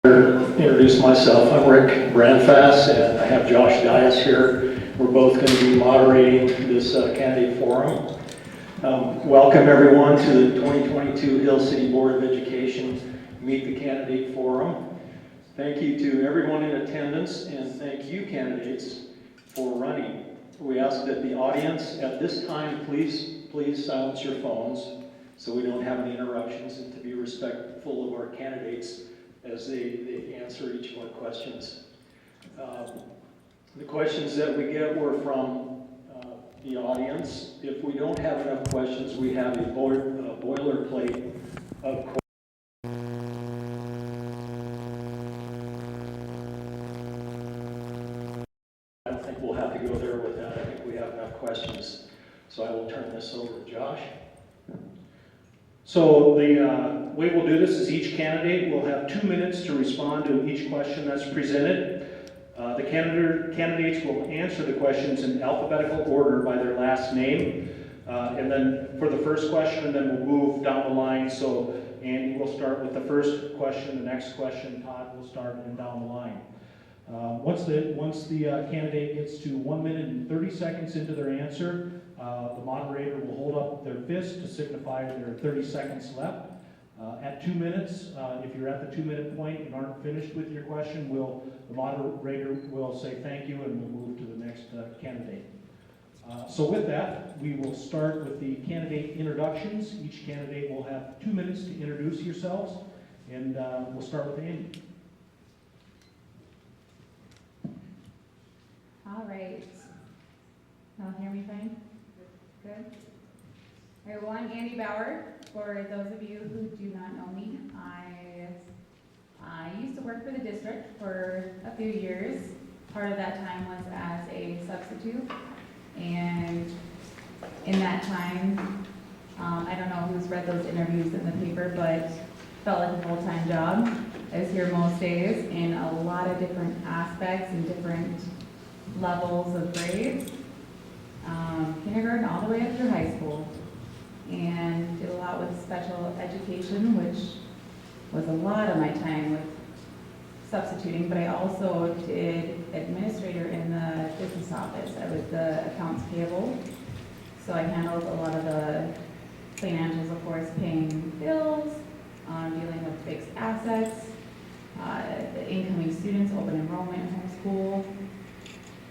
Introduce myself. I'm Rick Brandfass, and I have Josh Dias here. We're both going to be moderating this candidate forum. Welcome everyone to the 2022 Hill City Board of Education Meet the Candidate Forum. Thank you to everyone in attendance, and thank you candidates for running. We ask that the audience at this time please silence your phones so we don't have any interruptions, and to be respectful of our candidates as they answer each of our questions. The questions that we get were from the audience. If we don't have enough questions, we have a boilerplate of questions. I don't think we'll have to go there with that. I think we have enough questions. So I will turn this over to Josh. So the way we'll do this is each candidate will have 2 minutes to respond to each question that's presented. The candidates will answer the questions in alphabetical order by their last name. And then for the first question, and then we'll move down the line. So Andy will start with the first question, the next question, Todd will start, and down the line. Once the candidate gets to 1 minute and 30 seconds into their answer, the moderator will hold up their fist to signify there are 30 seconds left. At 2 minutes, if you're at the 2 minute point and aren't finished with your question, the moderator will say thank you and we'll move to the next candidate. So with that, we will start with the candidate introductions. Each candidate will have 2 minutes to introduce yourselves, and we'll start with Andy. All right. Y'all hear me fine? Good? All right, well, I'm Andy Bauer. For those of you who do not know me, I used to work for the district for a few years. Part of that time was as a substitute. And in that time, I don't know who's read those interviews in the paper, but felt like a full-time job. I was here most days in a lot of different aspects and different levels of grades, kindergarten all the way up through high school, and did a lot with special education, which was a lot of my time with substituting, but I also did administrator in the business office. I was the accounts payable, so I handled a lot of the financials, of course, paying bills, dealing with fixed assets, the incoming students, open enrollment, homeschool.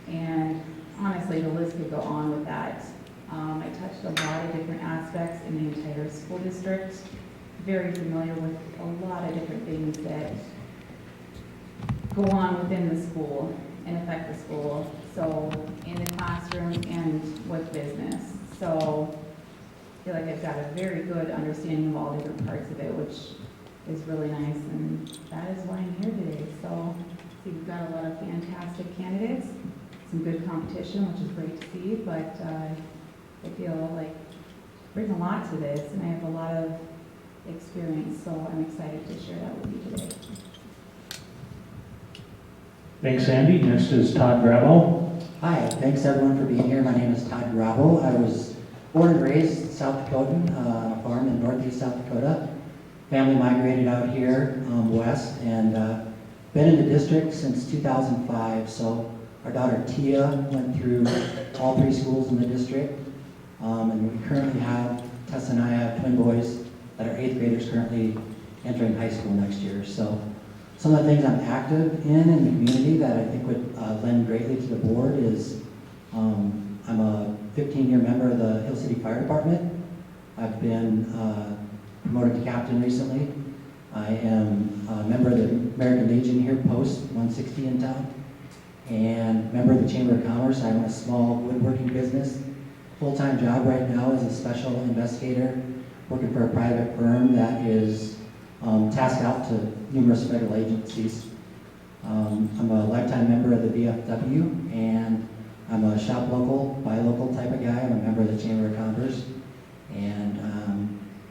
And honestly, the list could go on with that. I touched a lot of different aspects in the entire school district. Very familiar with a lot of different things that go on within the school and affect the school. So in the classroom and with business. So I feel like I've got a very good understanding of all different parts of it, which is really nice. And that is why I'm here today. So I think we've got a lot of fantastic candidates. Some good competition, which is great to see, but I feel like I bring a lot to this, and I have a lot of experience, so I'm excited to share that with you today. Thanks, Andy. Next is Todd Robo. Hi, thanks everyone for being here. My name is Todd Robo. I was born and raised South Dakotan on a farm in northeast South Dakota. Family migrated out here west, and been in the district since 2005, so our daughter Tia went through all 3 schools in the district, and we currently have, Tessa and I have twin boys that are 8th graders currently entering high school next year. So some of the things I'm active in the community that I think would lend greatly to the board is I'm a 15-year member of the Hill City Fire Department. I've been promoted to captain recently. I am a member of the American Legion here, post 160 in town, and member of the Chamber of Commerce. I own a small woodworking business. Full-time job right now as a special investigator, working for a private firm that is tasked out to numerous federal agencies. I'm a lifetime member of the VFW, and I'm a shop local, buy local type of guy. I'm a member of the Chamber of Commerce, and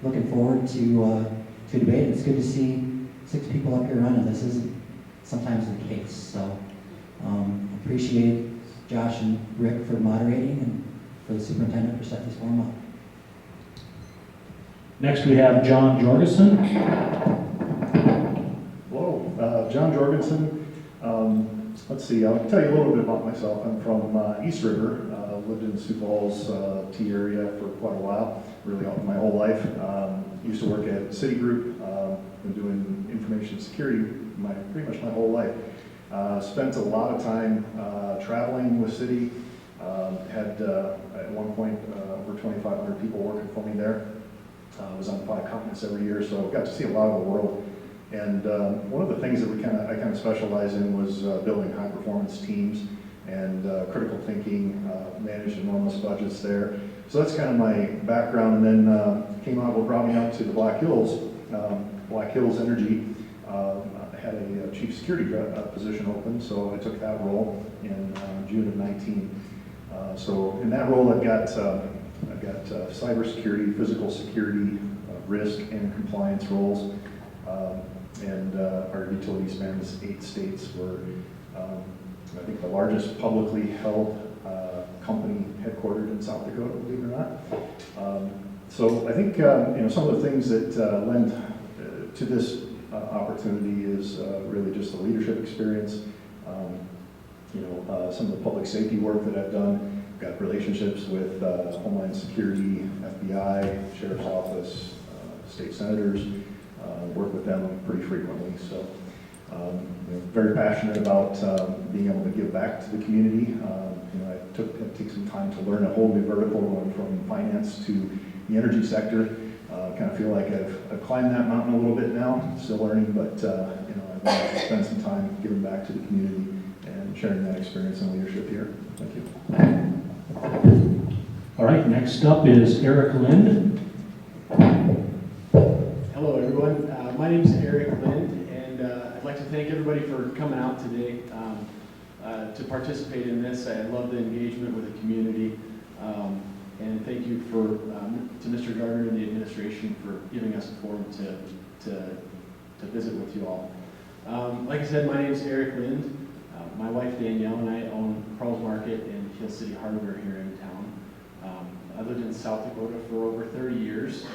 looking forward to debate. It's good to see 6 people up here running. This isn't sometimes the case, so appreciate Josh and Rick for moderating, and for the superintendent for setting this forum up. Next we have John Jorgensen. Whoa. John Jorgensen. Let's see, I'll tell you a little bit about myself. I'm from East River, lived in Sioux Falls, T area for quite a while, really all my whole life. Used to work at Citigroup, been doing information security pretty much my whole life. Spent a lot of time traveling with Citi. Had at one point over 2,500 people working for me there. Was on 5 continents every year, so got to see a lot of the world. And one of the things that I kind of specialize in was building high performance teams and critical thinking, managed enormous budgets there. So that's kind of my background. And then came out, what brought me out to the Black Hills Energy. Had a chief security position open, so I took that role in June of 19. So in that role, I've got cybersecurity, physical security, risk and compliance roles. And our utility spans 8 states. We're, I think, the largest publicly held company headquartered in South Dakota, believe it or not. So I think some of the things that lend to this opportunity is really just the leadership experience. Some of the public safety work that I've done. Got relationships with Homeland Security, FBI, Sheriff's Office, state senators. Work with them pretty frequently. So very passionate about being able to give back to the community. I took some time to learn a whole new vertical, going from finance to the energy sector. Kind of feel like I've climbed that mountain a little bit now, still learning, but I want to spend some time giving back to the community and sharing that experience and leadership here. Thank you. All right, next up is Eric Lind. Hello, everyone. My name is Eric Lind, and I'd like to thank everybody for coming out today to participate in this. I love the engagement with the community, and thank you to Mr. Gardner and the administration for giving us a forum to visit with you all. Like I said, my name is Eric Lind. My wife Danielle and I own Carl's Market and Hill City Hardware here in town. I lived in South Dakota for over 30 years.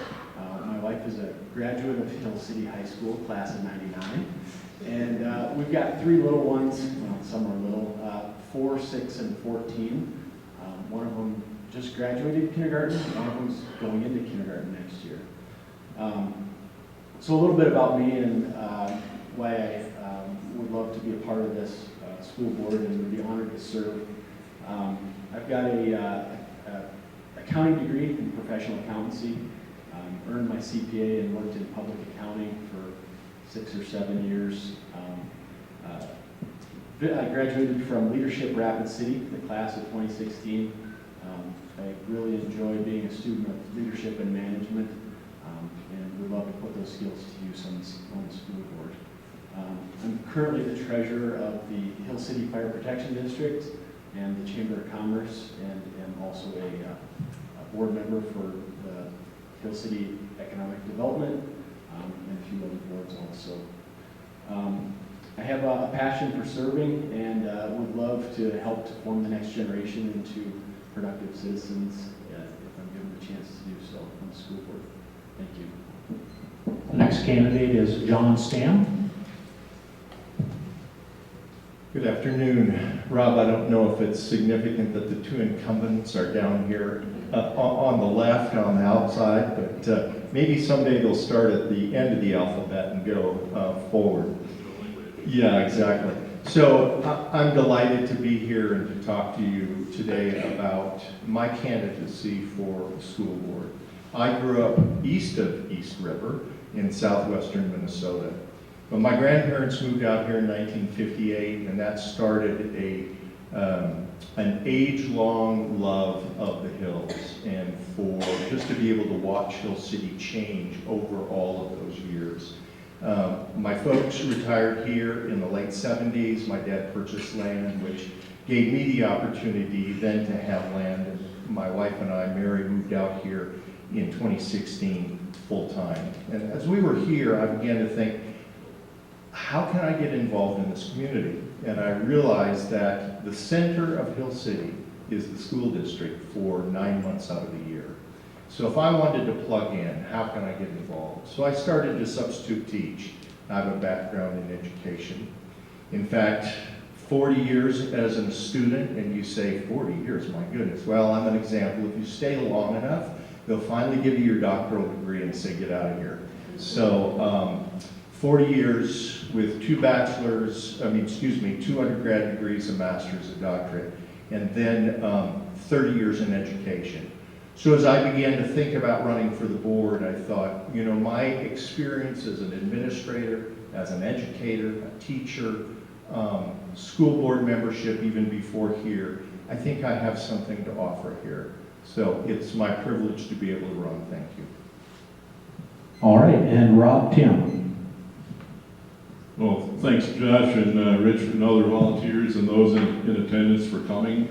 My wife is a graduate of Hill City High School, class of '99. And we've got 3 little ones, well, some are little, 4, 6, and 14. One of them just graduated kindergarten, one of them's going into kindergarten next year. So a little bit about me and why I would love to be a part of this school board and would be honored to serve. I've got a accounting degree in professional accountancy, earned my CPA and worked in public accounting for 6 or 7 years. I graduated from Leadership Rapid City, the class of 2016. I really enjoy being a student of leadership and management, and would love to put those skills to use on the school board. I'm currently the treasurer of the Hill City Fire Protection District and the Chamber of Commerce, and am also a board member for the Hill City Economic Development, and a few other boards also. I have a passion for serving and would love to help to form the next generation into productive citizens if I'm given the chance to do so on the school board. Thank you. The next candidate is John Stam. Good afternoon. Rob, I don't know if it's significant that the 2 incumbents are down here on the left, on the outside, but maybe someday they'll start at the end of the alphabet and go forward. Yeah, exactly. So I'm delighted to be here and to talk to you today about my candidacy for the school board. I grew up east of East River in southwestern Minnesota. But my grandparents moved out here in 1958, and that started an age-long love of the hills, and for just to be able to watch Hill City change over all of those years. My folks retired here in the late 70s. My dad purchased land, which gave me the opportunity then to have land. And my wife and I, Mary, moved out here in 2016 full-time. And as we were here, I began to think, how can I get involved in this community? And I realized that the center of Hill City is the school district for 9 months out of the year. So if I wanted to plug in, how can I get involved? So I started to substitute teach I have a background in education. In fact, 40 years as a student, and you say 40 years, my goodness. Well, I'm an example. If you stay long enough, they'll finally give you your doctoral degree and say, get out of here. So 40 years with 2 undergrad degrees, a master's, a doctorate, and then 30 years in education. So as I began to think about running for the board, I thought, you know, my experience as an administrator, as an educator, a teacher, school board membership even before here, I think I have something to offer here. So it's my privilege to be able to run. Thank you. All right, and Rob Tim. Well, thanks Josh and Rich and other volunteers and those in attendance for coming.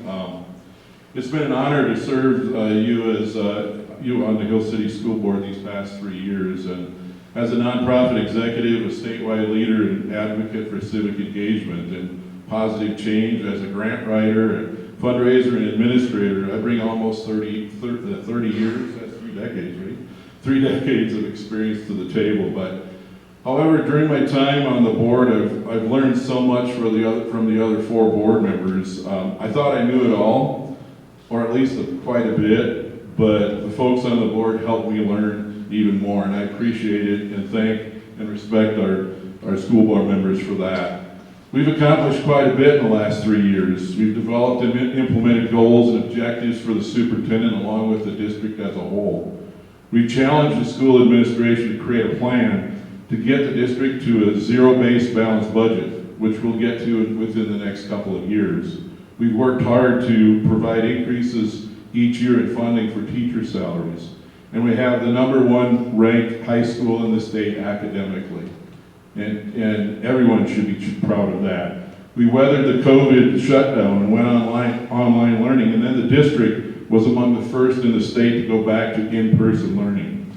It's been an honor to serve you on the Hill City School Board these past 3 years. And as a nonprofit executive, a statewide leader and advocate for civic engagement and positive change, as a grant writer, a fundraiser, and administrator, I bring almost 30 years, that's 3 decades, right? 3 decades of experience to the table. But however, during my time on the board, I've learned so much from the other 4 board members. I thought I knew it all, or at least quite a bit, but the folks on the board helped me learn even more, and I appreciate it and thank and respect our school board members for that. We've accomplished quite a bit in the last 3 years. We've developed and implemented goals and objectives for the superintendent along with the district as a whole. We've challenged the school administration to create a plan to get the district to a zero-based balanced budget, which we'll get to within the next couple of years. We've worked hard to provide increases each year in funding for teacher salaries. And we have the #1 ranked high school in the state academically. And everyone should be proud of that. We weathered the COVID shutdown and went online learning, and then the district was among the first in the state to go back to in-person learning.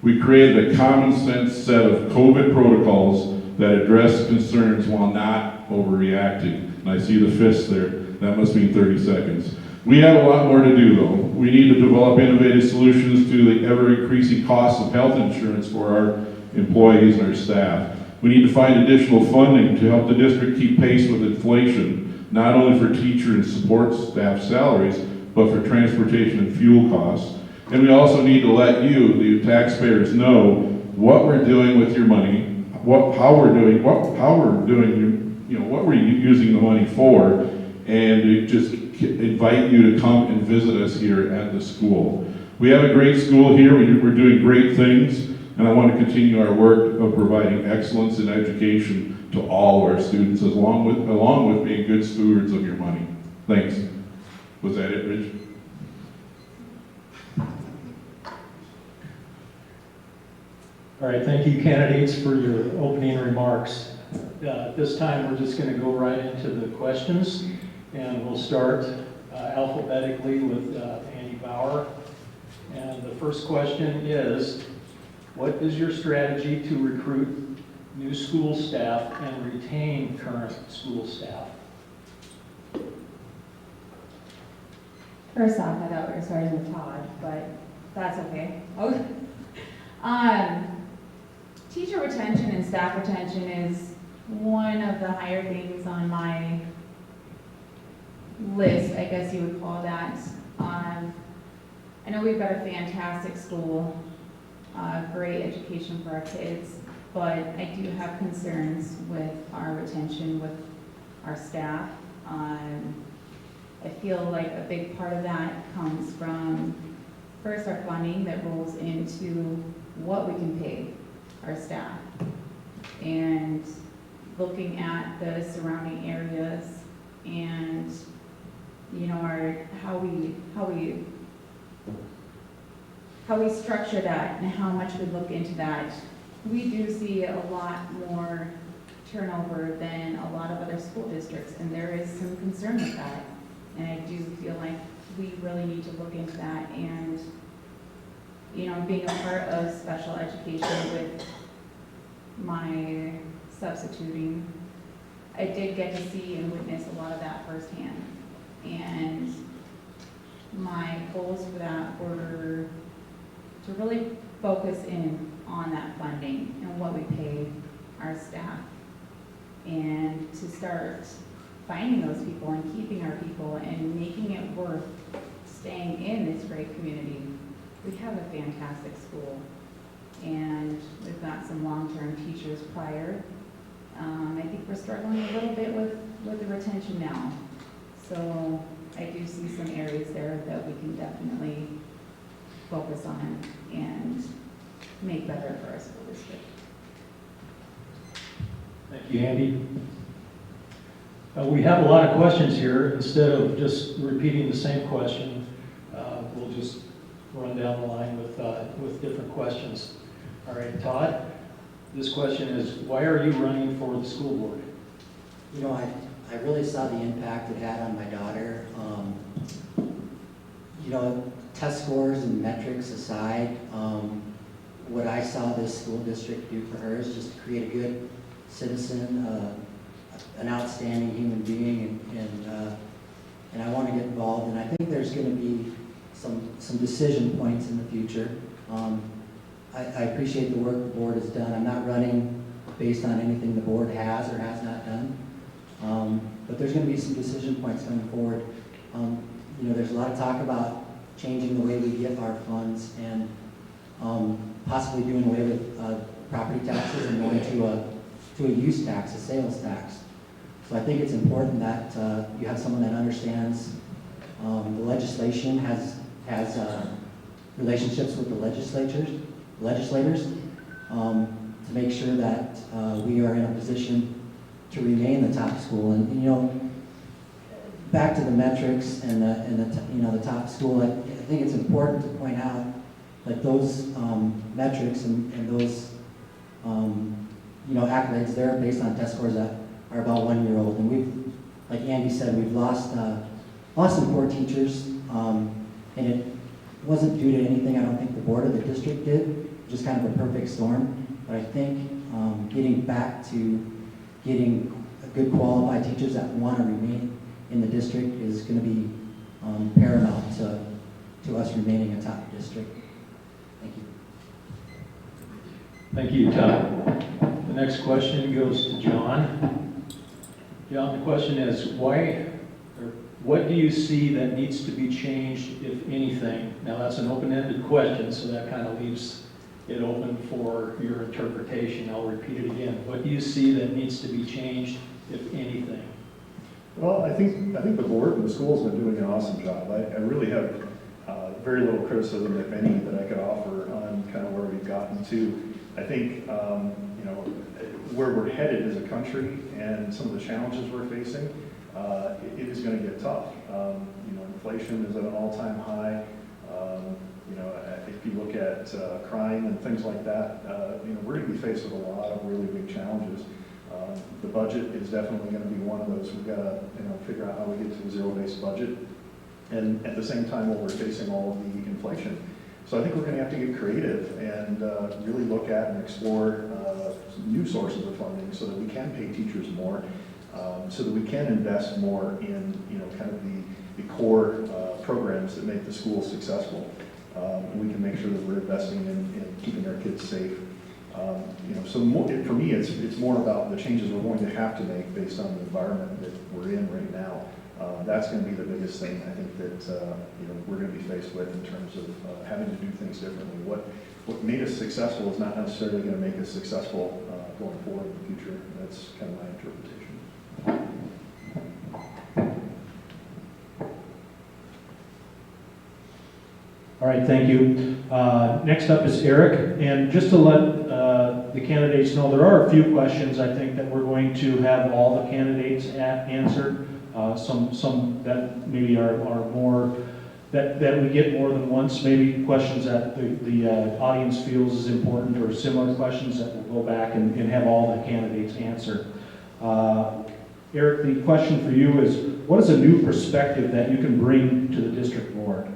We created a common sense set of COVID protocols that address concerns while not overreacting. And I see the fists there. That must mean 30 seconds. We have a lot more to do though. We need to develop innovative solutions to the ever-increasing costs of health insurance for our employees and our staff. We need to find additional funding to help the district keep pace with inflation, not only for teacher and support staff salaries, but for transportation and fuel costs. And we also need to let you, the taxpayers, know what we're doing with your money, how we're doing, what we're using the money for, and to just invite you to come and visit us here at the school. We have a great school here. We're doing great things, and I want to continue our work of providing excellence in education to all our students, along with being good stewards of your money. Thanks. Was that it, Rich? All right, thank you candidates for your opening remarks. At this time, we're just going to go right into the questions, and we'll start alphabetically with Andy Bauer. And the first question is, what is your strategy to recruit new school staff and retain current school staff? First off, I thought we were starting with Todd, but that's okay. Teacher retention and staff retention is one of the higher things on my list, I guess you would call that. I know we've got a fantastic school, great education for our kids, but I do have concerns with our retention with our staff. I feel like a big part of that comes from, first, our funding that rolls into what we can pay our staff, and looking at the surrounding areas and, you know, how we structure that and how much we look into that. We do see a lot more turnover than a lot of other school districts, and there is some concern with that. And I do feel like we really need to look into that. And, you know, being a part of special education with my substituting, I did get to see and witness a lot of that firsthand. And my goals for that were to really focus in on that funding and what we pay our staff. And to start finding those people and keeping our people and making it worth staying in this great community. We have a fantastic school, and we've got some long-term teachers prior. I think we're struggling a little bit with the retention now. So I do see some areas there that we can definitely focus on and make better for our school district. Thank you, Andy. We have a lot of questions here. Instead of just repeating the same question, we'll just run down the line with different questions. All right, Todd, this question is, why are you running for the school board? You know, I really saw the impact it had on my daughter. You know, test scores and metrics aside, what I saw this school district do for her is just create a good citizen, an outstanding human being, and I want to get involved. And I think there's going to be some decision points in the future. I appreciate the work the board has done. I'm not running based on anything the board has or has not done, but there's going to be some decision points coming forward. You know, there's a lot of talk about changing the way we get our funds and possibly doing away with property taxes and going to a use tax, a sales tax. So I think it's important that you have someone that understands the legislation, has relationships with the legislators, to make sure that we are in a position to remain the top school. And you know, back to the metrics and the top school, I think it's important to point out that those metrics and those you know, accolades, they're based on test scores that are about 1 year old. And we've, like Andy said, we've lost some poor teachers, and it wasn't due to anything I don't think the board or the district did, just kind of a perfect storm. But I think getting back to getting good qualified teachers that want to remain in the district is going to be paramount to us remaining a top district. Thank you. Thank you, Todd. The next question goes to John. John, the question is, what do you see that needs to be changed, if anything? Now, that's an open-ended question, so that kind of leaves it open for your interpretation. I'll repeat it again. What do you see that needs to be changed, if anything? Well, I think the board and the school's been doing an awesome job. I really have very little criticism, if any, that I could offer on kind of where we've gotten to. I think you know, where we're headed as a country and some of the challenges we're facing, it is going to get tough. You know, inflation is at an all-time high. You know, if you look at crime and things like that, you know, we're going to be faced with a lot of really big challenges. The budget is definitely going to be one of those. We've got to, you know, figure out how we get to a zero-based budget, and at the same time, while we're facing all of the inflation. So I think we're going to have to get creative and really look at and explore new sources of funding so that we can pay teachers more, so that we can invest more in, you know, kind of the core programs that make the school successful. And we can make sure that we're investing in keeping our kids safe. You know, so for me, it's more about the changes we're going to have to make based on the environment that we're in right now. That's going to be the biggest thing I think that you know, we're going to be faced with in terms of having to do things differently. What made us successful is not necessarily going to make us successful going forward in the future. That's kind of my interpretation. All right, thank you. Next up is Eric, and just to let the candidates know, there are a few questions I think that we're going to have all the candidates answered. Some that maybe are more, that we get more than once, maybe questions that the audience feels is important, or similar questions that we'll go back and have all the candidates answer. Eric, the question for you is, what is a new perspective that you can bring to the district board?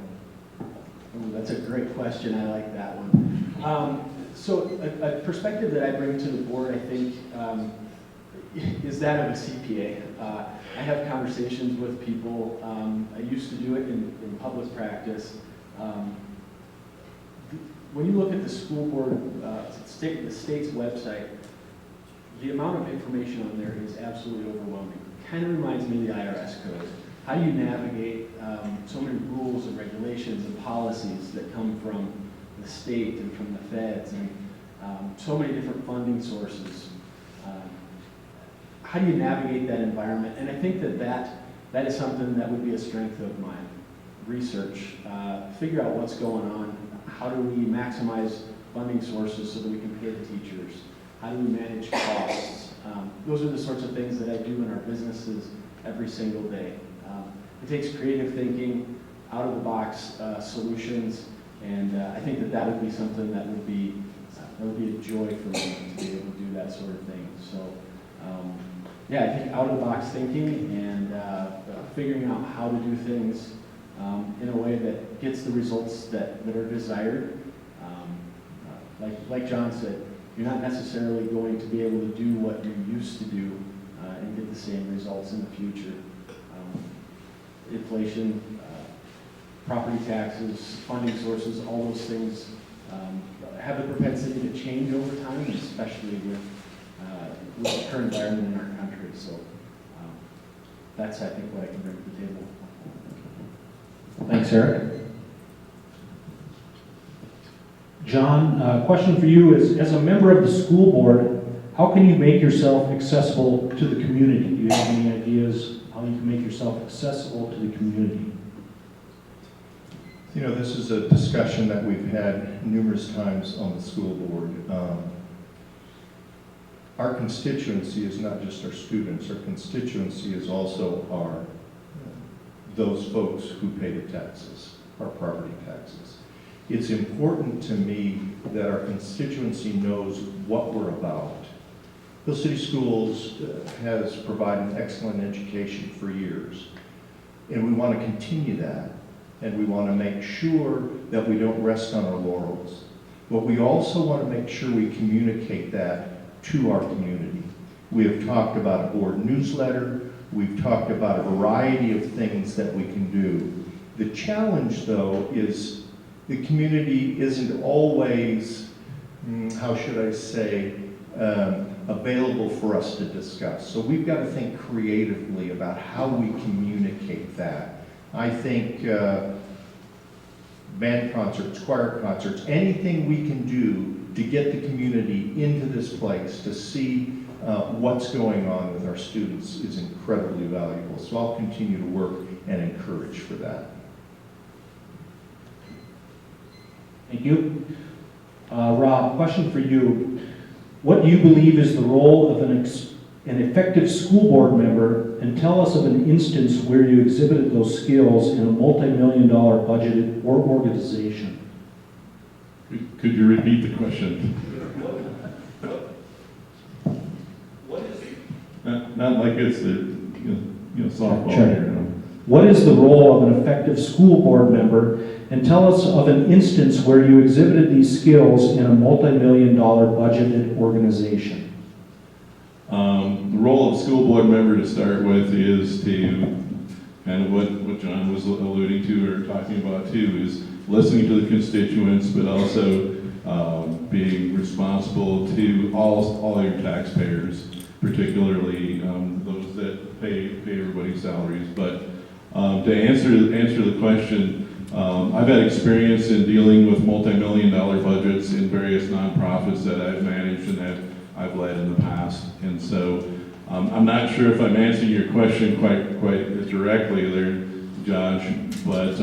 Oh, that's a great question. I like that one. So a perspective that I bring to the board, I think, is that of a CPA. I have conversations with people. I used to do it in public practice. When you look at the school board, the state's website, the amount of information on there is absolutely overwhelming. Kind of reminds me of the IRS code. How do you navigate so many rules and regulations and policies that come from the state and from the feds and so many different funding sources? How do you navigate that environment? And I think that is something that would be a strength of mine. Research, figure out what's going on. How do we maximize funding sources so that we can pay the teachers? How do we manage costs? Those are the sorts of things that I do in our businesses every single day. It takes creative thinking, out-of-the-box solutions, and I think that would be something that would be a joy for me to be able to do that sort of thing. So, yeah, I think out-of-the-box thinking and figuring out how to do things in a way that gets the results that are desired. Like John said, you're not necessarily going to be able to do what you used to do and get the same results in the future. Inflation, property taxes, funding sources, all those things have the propensity to change over time, especially with the current environment in our country. So that's, I think, what I can bring to the table. Thanks, Eric. John, question for you is, as a member of the school board, how can you make yourself accessible to the community? Do you have any ideas how you can make yourself accessible to the community? You know, this is a discussion that we've had numerous times on the school board. Our constituency is not just our students. Our constituency is also those folks who pay the taxes, our property taxes. It's important to me that our constituency knows what we're about. Hill City Schools has provided an excellent education for years, and we want to continue that, and we want to make sure that we don't rest on our laurels. But we also want to make sure we communicate that to our community. We have talked about a board newsletter. We've talked about a variety of things that we can do. The challenge, though, is the community isn't always, how should I say, available for us to discuss. So we've got to think creatively about how we communicate that. I think band concerts, choir concerts, anything we can do to get the community into this place to see what's going on with our students is incredibly valuable. So I'll continue to work and encourage for that. Thank you. Rob, question for you. What do you believe is the role of an effective school board member, and tell us of an instance where you exhibited those skills in a multi-million-dollar budgeted organization? Could you repeat the question? What is Not like it's the softball Sure. here. What is the role of an effective school board member, and tell us of an instance where you exhibited these skills in a multi-million-dollar budgeted organization? The role of school board member to start with is to, kind of what John was alluding to or talking about too, is listening to the constituents, but also being responsible to all your taxpayers, particularly those that pay everybody's salaries. But to answer the question, I've had experience in dealing with multi-million-dollar budgets in various nonprofits that I've managed and that I've led in the past. And so I'm not sure if I'm answering your question quite directly there, Josh, but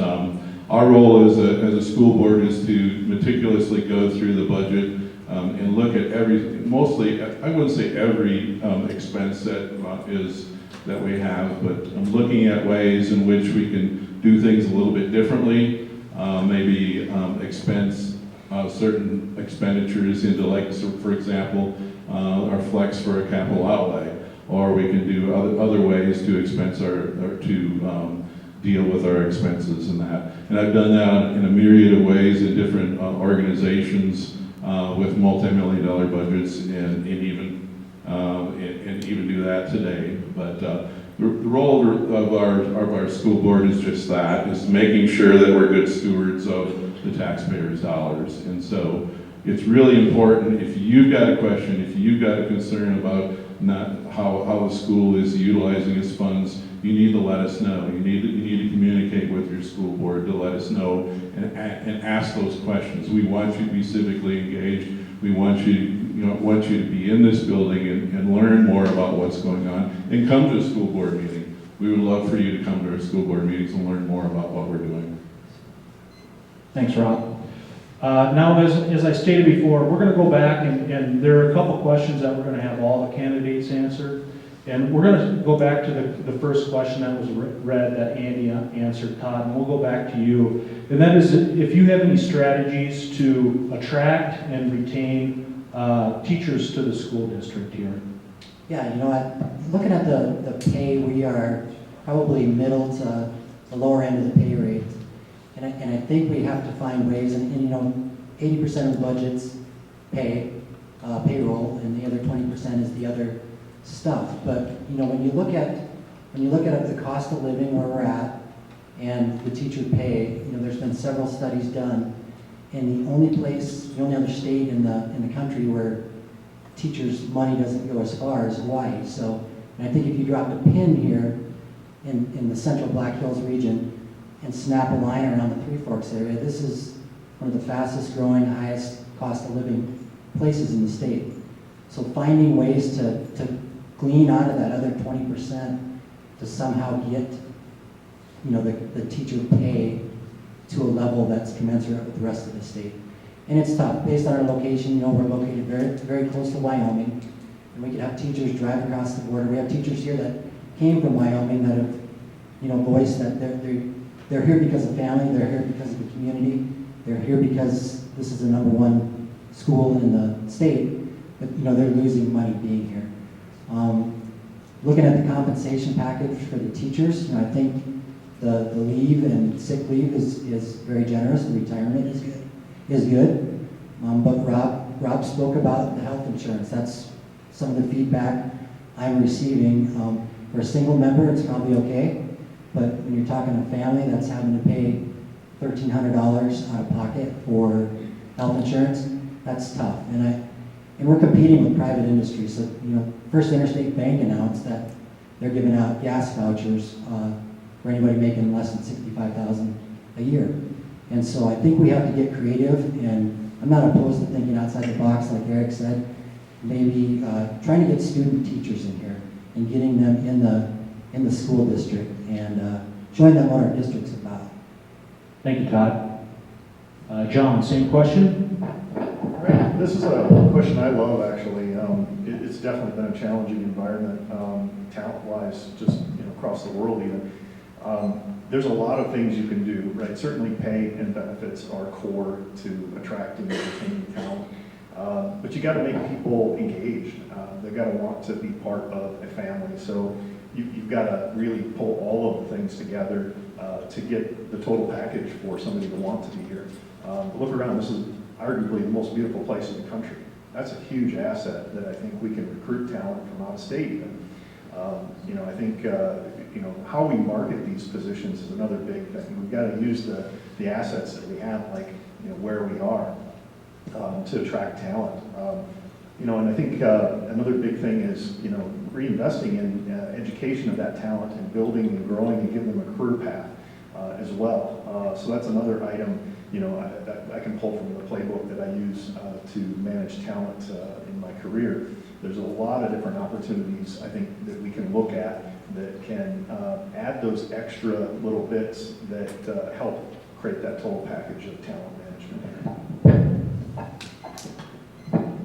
our role as a school board is to meticulously go through the budget and look at mostly, I wouldn't say every expense that we have, but I'm looking at ways in which we can do things a little bit differently, maybe expense certain expenditures into, like, so for example, our flex for a capital outlay, or we can do other ways to expense deal with our expenses and that. And I've done that in a myriad of ways in different organizations with multi-million-dollar budgets, and even do that today. But the role of our school board is just that, is making sure that we're good stewards of the taxpayers' dollars. And so It's really important, if you've got a question, if you've got a concern about not how the school is utilizing its funds, you need to let us know. You need to communicate with your school board to let us know and ask those questions. We want you to be civically engaged. We want you to be in this building and learn more about what's going on, and come to a school board meeting. We would love for you to come to our school board meetings and learn more about what we're doing. Thanks, Rob. Now, as I stated before, we're going to go back and there are a couple questions that we're going to have all the candidates answer. And we're going to go back to the first question that was read that Andy answered, Todd, and we'll go back to you. And that is if you have any strategies to attract and retain teachers to the school district here. Yeah, you know what, looking at the pay, we are probably middle to the lower end of the pay rate. And I think we have to find ways, and you know, 80% of the budget's payroll, and the other 20% is the other stuff. But you know, when you look at the cost of living where we're at and the teacher pay, you know, there's been several studies done, and the only other state in the country where teachers' money doesn't go as far as Hawaii. So, and I think if you dropped a pin here in the central Black Hills region and snap a line around the Three Forks area, this is one of the fastest growing, highest cost of living places in the state. So finding ways to glean out of that other 20% to somehow get, you know, the teacher pay to a level that's commensurate with the rest of the state. And it's tough, based on our location. You know, we're located very, very close to Wyoming, and we could have teachers drive across the border. We have teachers here that came from Wyoming that have, you know, voiced that they're here because of family, they're here because of the community, they're here because this is the #1 school in the state, but you know, they're losing money being here. Looking at the compensation package for the teachers, you know, I think the leave and sick leave is very generous. The retirement is good. But Rob spoke about the health insurance. That's some of the feedback I'm receiving. For a single member, it's probably okay, but when you're talking a family that's having to pay $1,300 out of pocket for health insurance, that's tough. And we're competing with private industry. So, you know, First Interstate Bank announced that they're giving out gas vouchers for anybody making less than $65,000 a year. And so I think we have to get creative, and I'm not opposed to thinking outside the box, like Eric said. Maybe trying to get student teachers in here and getting them in the school district and showing them what our district's about. Thank you, Todd. John, same question? Right. This is a question I love, actually. It's definitely been a challenging environment, talent-wise, just across the world even. There's a lot of things you can do, right? Certainly pay and benefits are core to attracting and retaining talent. But you got to make people engaged. They've got to want to be part of a family. So you've got to really pull all of the things together to get the total package for somebody to want to be here. Look around. This is arguably the most beautiful place in the country. That's a huge asset that I think we can recruit talent from out of state even. I think how we market these positions is another big thing. We've got to use the assets that we have, like where we are, to attract talent. And I think another big thing is reinvesting in education of that talent and building and growing and giving them a career path as well. So that's another item I can pull from the playbook that I use to manage talent in my career. There's a lot of different opportunities I think that we can look at that can add those extra little bits that help create that total package of talent management.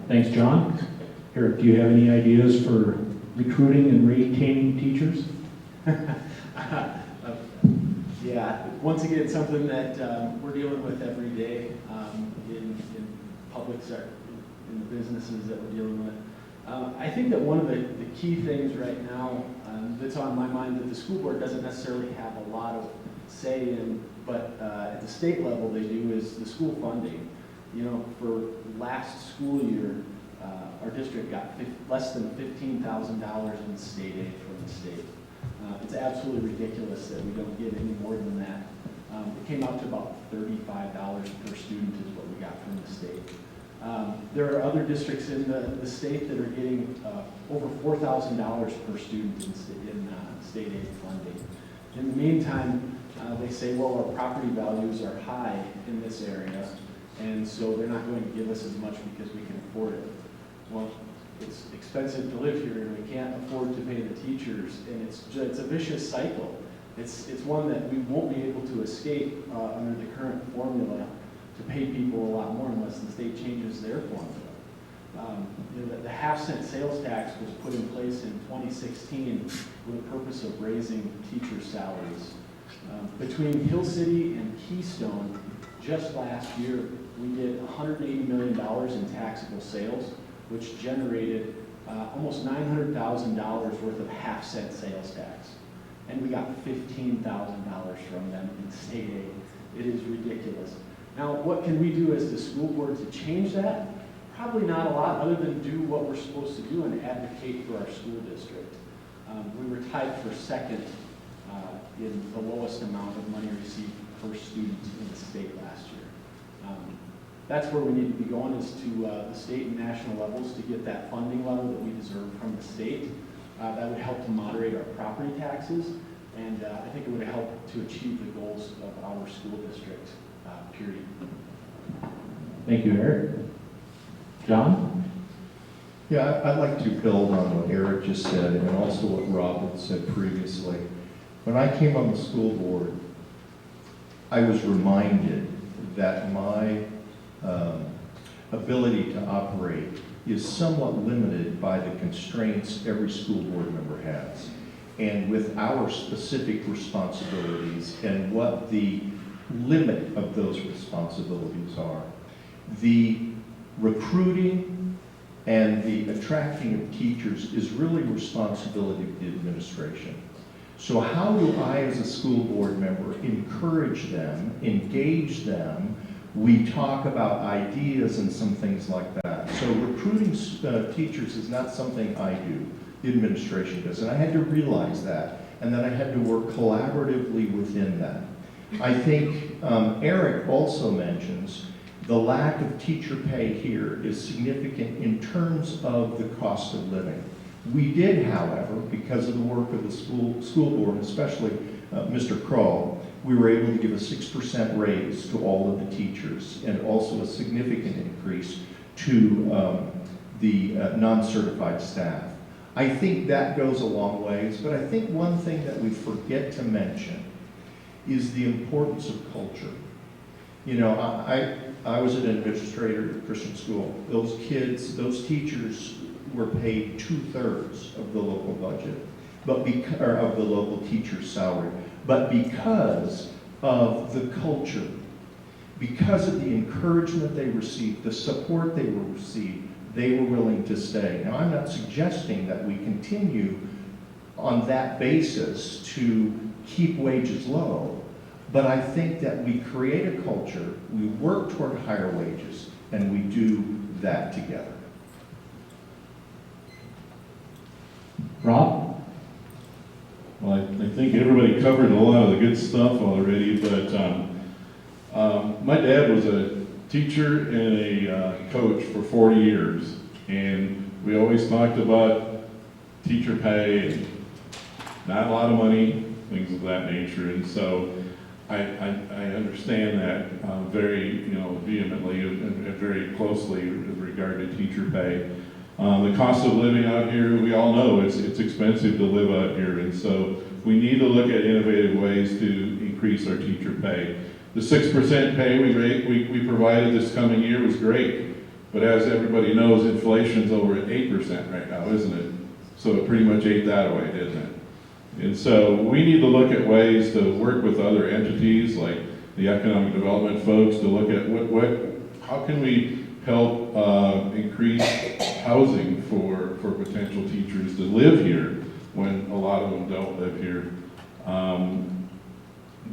Thanks, John. Eric, do you have any ideas for recruiting and retaining teachers? Yeah, once again, something that we're dealing with every day in public sector, in the businesses that we're dealing with. I think that one of the key things right now that's on my mind that the school board doesn't necessarily have a lot of say in, but at the state level they do, is the school funding. For last school year, our district got less than $15,000 in state aid from the state. It's absolutely ridiculous that we don't get any more than that. It came out to about $35 per student is what we got from the state. There are other districts in the state that are getting over $4,000 per student in state aid funding. In the meantime, they say, well, our property values are high in this area, and so they're not going to give us as much because we can afford it. Well, it's expensive to live here, and we can't afford to pay the teachers, and it's a vicious cycle. It's one that we won't be able to escape under the current formula to pay people a lot more unless the state changes their formula. The half-cent sales tax was put in place in 2016 with the purpose of raising teacher salaries. Between Hill City and Keystone, just last year, we did $180 million in taxable sales, which generated almost $900,000 worth of half-cent sales tax. And we got $15,000 from them in state aid. It is ridiculous. Now, what can we do as the school board to change that? Probably not a lot, other than do what we're supposed to do and advocate for our school district. We were tied for second in the lowest amount of money received per student in the state last year. That's where we need to be going, is to the state and national levels to get that funding level that we deserve from the state. That would help to moderate our property taxes, and I think it would help to achieve the goals of our school district, period. Thank you, Eric. John? Yeah, I'd like to build on what Eric just said and also what Rob had said previously. When I came on the school board, I was reminded that my ability to operate is somewhat limited by the constraints every school board member has. And with our specific responsibilities and what the limit of those responsibilities are, the recruiting and the attracting of teachers is really responsibility of the administration. So how do I, as a school board member, encourage them, engage them? We talk about ideas and some things like that. So recruiting teachers is not something I do, the administration does. And I had to realize that, and then I had to work collaboratively within that. I think Eric also mentions the lack of teacher pay here is significant in terms of the cost of living. We did, however, because of the work of the school board, especially Mr. Kroll, we were able to give a 6% raise to all of the teachers and also a significant increase to the non-certified staff. I think that goes a long ways, but I think one thing that we forget to mention is the importance of culture. You know, I was an administrator at a Christian school. Those kids, those teachers were paid 2/3 of the local budget, or of the local teacher's salary. But because of the culture, because of the encouragement they received, the support they received, they were willing to stay. Now, I'm not suggesting that we continue on that basis to keep wages low, but I think that we create a culture, we work toward higher wages, and we do that together. Rob? Well, I think everybody covered a lot of the good stuff already, but my dad was a teacher and a coach for 40 years, and we always talked about teacher pay and not a lot of money, things of that nature, and so I understand that very vehemently and very closely with regard to teacher pay. The cost of living out here, we all know it's expensive to live out here, and so we need to look at innovative ways to increase our teacher pay. The 6% pay we provided this coming year was great, but as everybody knows, inflation's over at 8% right now, isn't it? So it pretty much ate that away, didn't it? And so we need to look at ways to work with other entities like the economic development folks to look at how can we help increase housing for potential teachers to live here when a lot of them don't live here.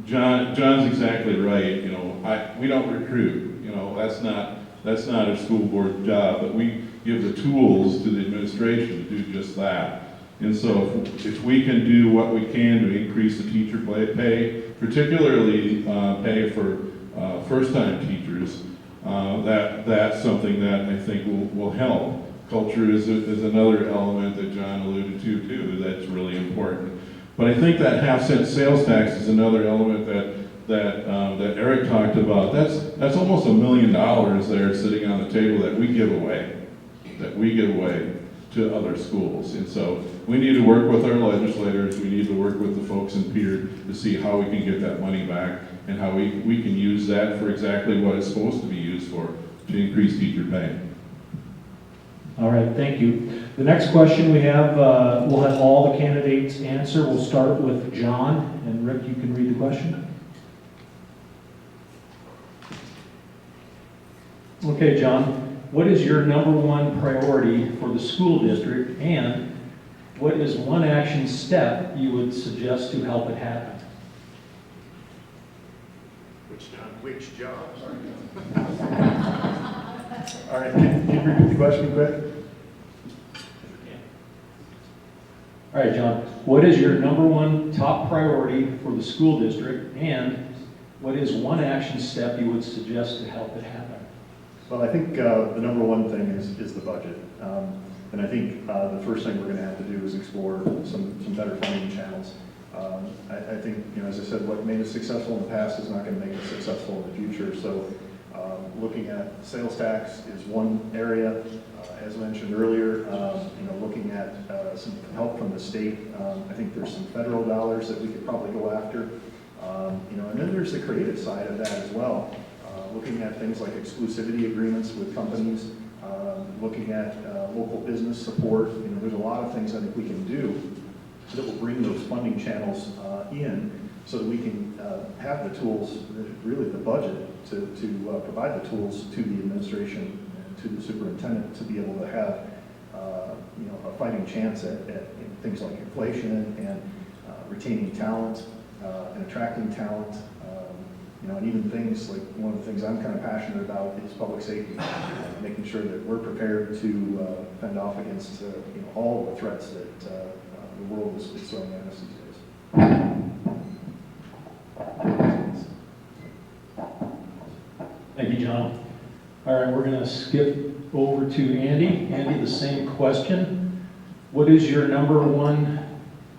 John's exactly right. We don't recruit. That's not a school board job, but we give the tools to the administration to do just that. And so if we can do what we can to increase the teacher pay, particularly pay for first-time teachers, that's something that I think will help. Culture is another element that John alluded to too, that's really important. But I think that half-cent sales tax is another element that Eric talked about. That's almost $1 million there sitting on the table that we give away to other schools. And so we need to work with our legislators, we need to work with the folks in Pier to see how we can get that money back and how we can use that for exactly what it's supposed to be used for, to increase teacher pay. All right, thank you. The next question we have, we'll have all the candidates answer. We'll start with John, and Rick, you can read the question. Okay, John, what is your #1 priority for the school district, and what is one action step you would suggest to help it happen? Which job? All right, can you repeat the question quick? All right, John, what is your #1 top priority for the school district, and what is one action step you would suggest to help it happen? Well, I think the #1 thing is the budget. And I think the first thing we're going to have to do is explore some better funding channels. I think, as I said, what made us successful in the past is not going to make us successful in the future. So looking at sales tax is one area. As mentioned earlier, looking at some help from the state. I think there's some federal dollars that we could probably go after. And then there's the creative side of that as well. Looking at things like exclusivity agreements with companies, looking at local business support. There's a lot of things I think we can do that will bring those funding channels in so that we can have the tools, really the budget, to provide the tools to the administration and to the superintendent to be able to have a fighting chance at things like inflation and retaining talent and attracting talent. And even things like, one of the things I'm kind of passionate about is public safety, making sure that we're prepared to fend off against all of the threats that the world is throwing at us these days. Thank you, John. All right, we're going to skip over to Andy. Andy, the same question. What is your #1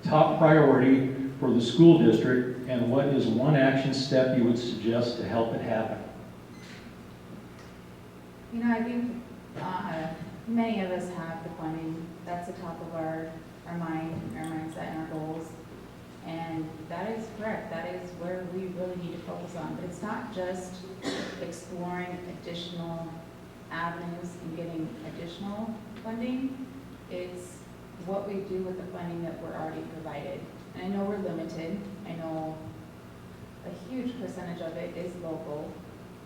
top priority for the school district, and what is one action step you would suggest to help it happen? I think many of us have the funding. That's the top of our mindset and our goals. And that is correct. That is where we really need to focus on. But it's not just exploring additional avenues and getting additional funding. It's what we do with the funding that we're already provided. And I know we're limited. I know a huge percentage of it is local,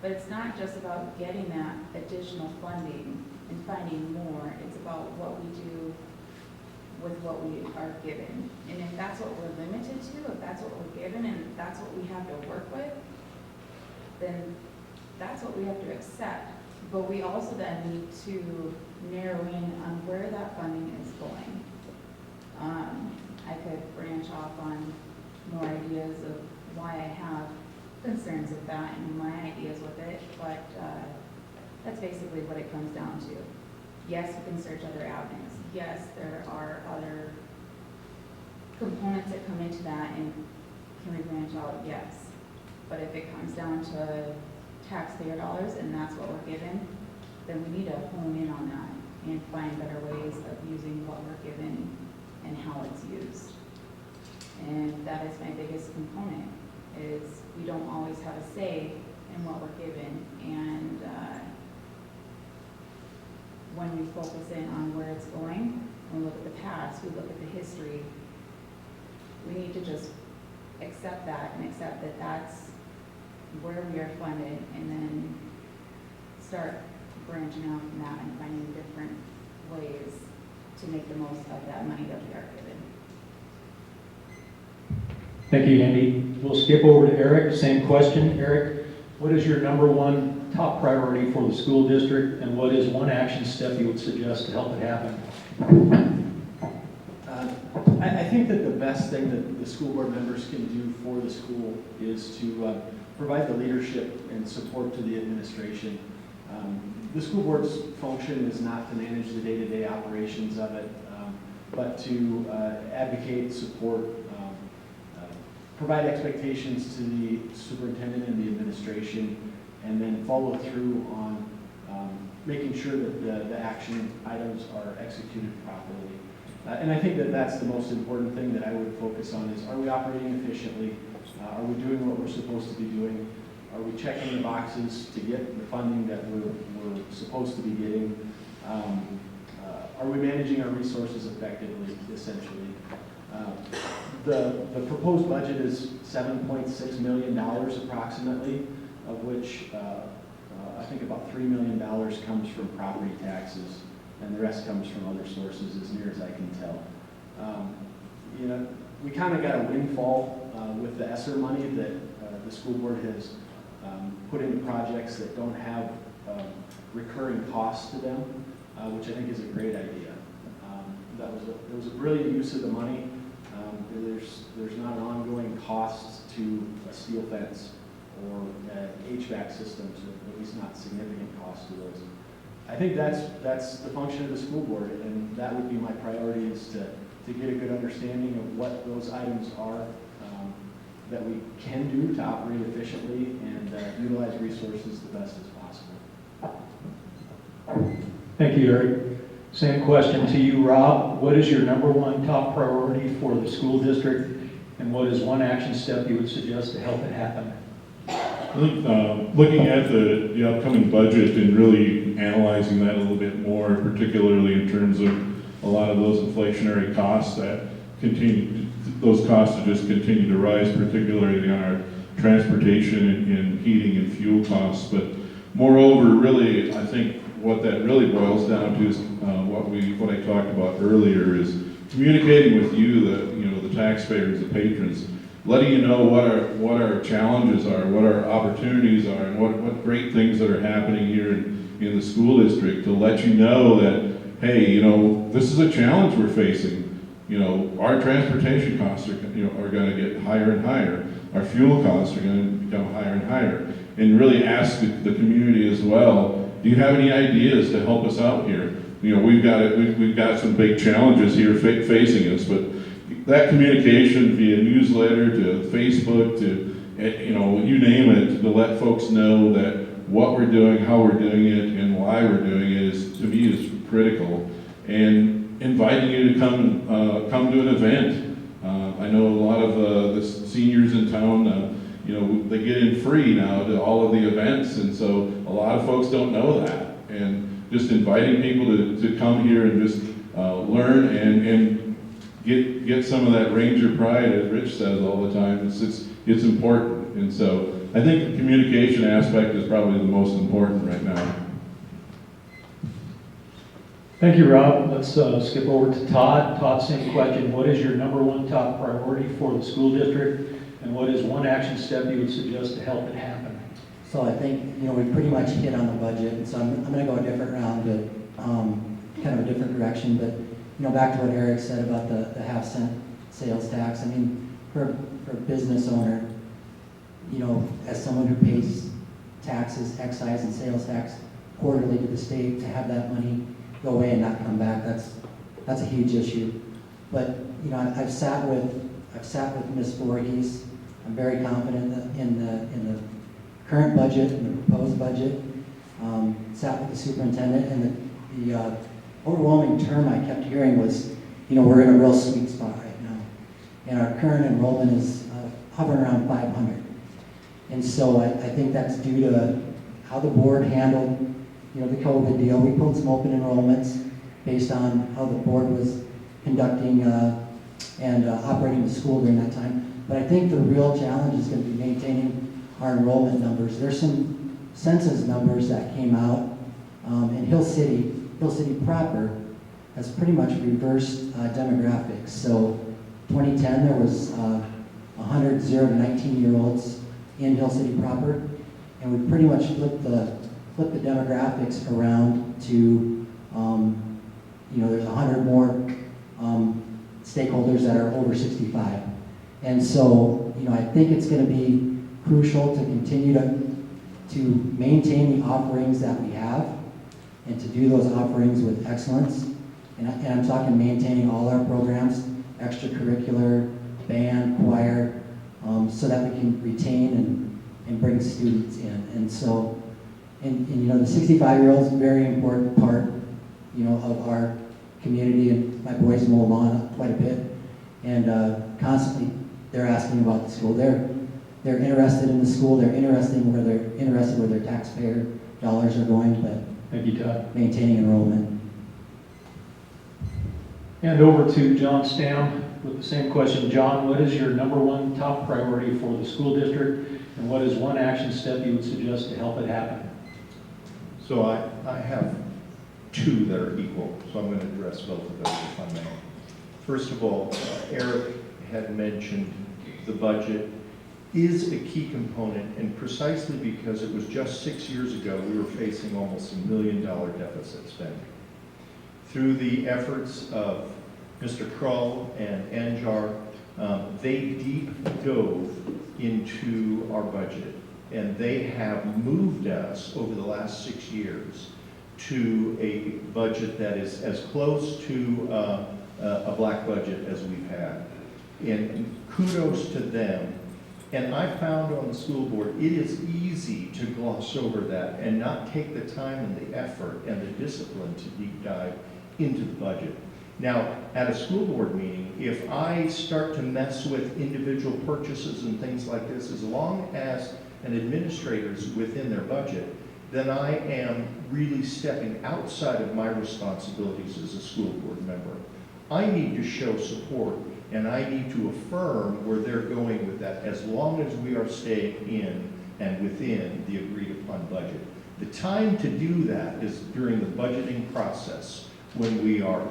but it's not just about getting that additional funding and finding more. It's about what we do with what we are given. And if that's what we're limited to, if that's what we're given, and if that's what we have to work with, then that's what we have to accept. But we also then need to narrow in on where that funding is going. I could branch off on more ideas of why I have concerns with that and my ideas with it, but that's basically what it comes down to. Yes, we can search other avenues. Yes, there are other components that come into that, and can we branch out? Yes. But if it comes down to taxpayer dollars and that's what we're given, then we need to hone in on that and find better ways of using what we're given and how it's used. And that is my biggest component, is we don't always have a say in what we're given. And when we focus in on where it's going, when we look at the past, we look at the history, we need to just accept that and accept that that's where we are funded, and then start branching out from that and finding different ways to make the most of that money that we are given. Thank you, Andy. We'll skip over to Eric. Same question. Eric, what is your #1 top priority for the school district, and what is one action step you would suggest to help it happen? I think that the best thing that the school board members can do for the school is to provide the leadership and support to the administration The school board's function is not to manage the day-to-day operations of it, but to advocate, support, provide expectations to the superintendent and the administration, and then follow through on making sure that the action items are executed properly. And I think that that's the most important thing that I would focus on is, are we operating efficiently? Are we doing what we're supposed to be doing? Are we checking the boxes to get the funding that we're supposed to be getting? Are we managing our resources effectively, essentially? The proposed budget is $7.6 million approximately, of which I think about $3 million comes from property taxes, and the rest comes from other sources, as near as I can tell. You know, we kind of got a windfall with the ESSER money that the school board has put into projects that don't have recurring costs to them, which I think is a great idea. There was a brilliant use of the money. There's not an ongoing cost to a steel fence or HVAC systems, or at least not significant cost to those. I think that's the function of the school board, and that would be my priority, is to get a good understanding of what those items are that we can do to operate efficiently and utilize resources the best as possible. Thank you, Eric. Same question to you, Rob. What is your #1 top priority for the school district, and what is one action step you would suggest to help it happen? I think looking at the upcoming budget and really analyzing that a little bit more, particularly in terms of a lot of those inflationary costs that continue, those costs that just continue to rise, particularly on our transportation and heating and fuel costs. But moreover, really, I think what that really boils down to is what I talked about earlier, is communicating with you, the taxpayers, the patrons, letting you know what our challenges are, what our opportunities are, and what great things that are happening here in the school district, to let you know that, hey, this is a challenge we're facing. Our transportation costs are going to get higher and higher. Our fuel costs are going to become higher and higher. And really ask the community as well, do you have any ideas to help us out here? We've got some big challenges here facing us, but that communication via newsletter to Facebook to, you name it, to let folks know that what we're doing, how we're doing it, and why we're doing it to me is critical. And inviting you to come to an event. I know a lot of the seniors in town, they get in free now to all of the events, and so a lot of folks don't know that. And just inviting people to come here and just learn and get some of that Ranger pride, as Rich says all the time. It's important. And so I think the communication aspect is probably the most important right now. Thank you, Rob. Let's skip over to Todd. Todd, same question. What is your #1 top priority for the school district, and what is one action step you would suggest to help it happen? So I think, we pretty much hit on the budget, and so I'm going to go a different round, but kind of a different direction. But, back to what Eric said about the half-cent sales tax. I mean, for a business owner, as someone who pays taxes, excise and sales tax quarterly to the state, to have that money go away and not come back, that's a huge issue. But, I've sat with Ms. Voorhees. I'm very confident in the current budget and the proposed budget. Sat with the superintendent, and the overwhelming term I kept hearing was, we're in a real sweet spot right now. And our current enrollment is hovering around 500. And so I think that's due to how the board handled, the COVID deal. We pulled some open enrollments based on how the board was conducting and operating the school during that time. But I think the real challenge is going to be maintaining our enrollment numbers. There's some census numbers that came out, and Hill City proper has pretty much reversed demographics. So 2010, there was 100 0 to 19-year-olds in Hill City proper, and we pretty much flipped the demographics around to, there's 100 more stakeholders that are over 65. And so, I think it's going to be crucial to continue to maintain the offerings that we have and to do those offerings with excellence. And I'm talking maintaining all our programs, extracurricular, band, choir, so that we can retain and bring students in. And so, and you know, the 65-year-old is a very important part, you know, of our community, and my boys mow lawn quite a bit. And constantly, they're asking about the school. They're interested in the school. They're interested where their taxpayer dollars are going, but Thank you, Todd. maintaining enrollment. And over to John Stam with the same question. John, what is your number one top priority for the school district, and what is one action step you would suggest to help it happen? So I have two that are equal, so I'm going to address both of those if I may. First of all, Eric had mentioned the budget is a key component, and precisely because it was just 6 years ago we were facing almost $1 million deficit spending. Through the efforts of Mr. Krull and Anjar, they deep dove into our budget, and they have moved us over the last 6 years to a budget that is as close to a black budget as we've had. And kudos to them. And I found on the school board, it is easy to gloss over that and not take the time and the effort and the discipline to deep dive into the budget. Now, at a school board meeting, if I start to mess with individual purchases and things like this, as long as an administrator is within their budget, then I am really stepping outside of my responsibilities as a school board member. I need to show support, and I need to affirm where they're going with that, as long as we are staying in and within the agreed upon budget. The time to do that is during the budgeting process, when we are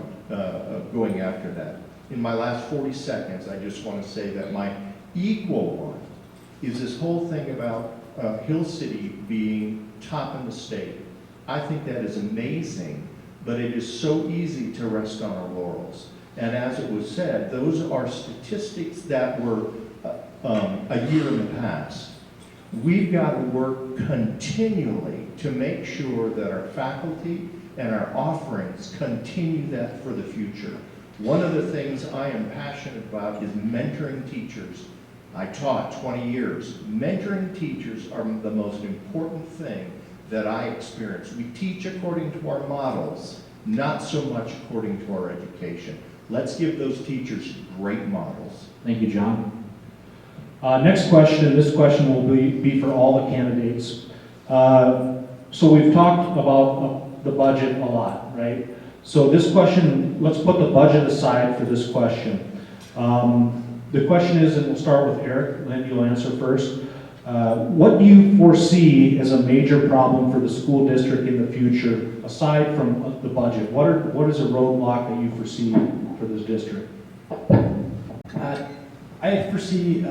going after that. In my last 40 seconds, I just want to say that my equal one is this whole thing about Hill City being top in the state. I think that is amazing, but it is so easy to rest on our laurels. And as it was said, those are statistics that were a year in the past. We've got to work continually to make sure that our faculty and our offerings continue that for the future. One of the things I am passionate about is mentoring teachers. I taught 20 years. Mentoring teachers are the most important thing that I experience. We teach according to our models, not so much according to our education. Let's give those teachers great models. Thank you, John. Next question, this question will be for all the candidates. So we've talked about the budget a lot, right? So this question, let's put the budget aside for this question. The question is, and we'll start with Eric, Lynn, you'll answer first. What do you foresee as a major problem for the school district in the future, aside from the budget? What is a roadblock that you foresee for this district? I foresee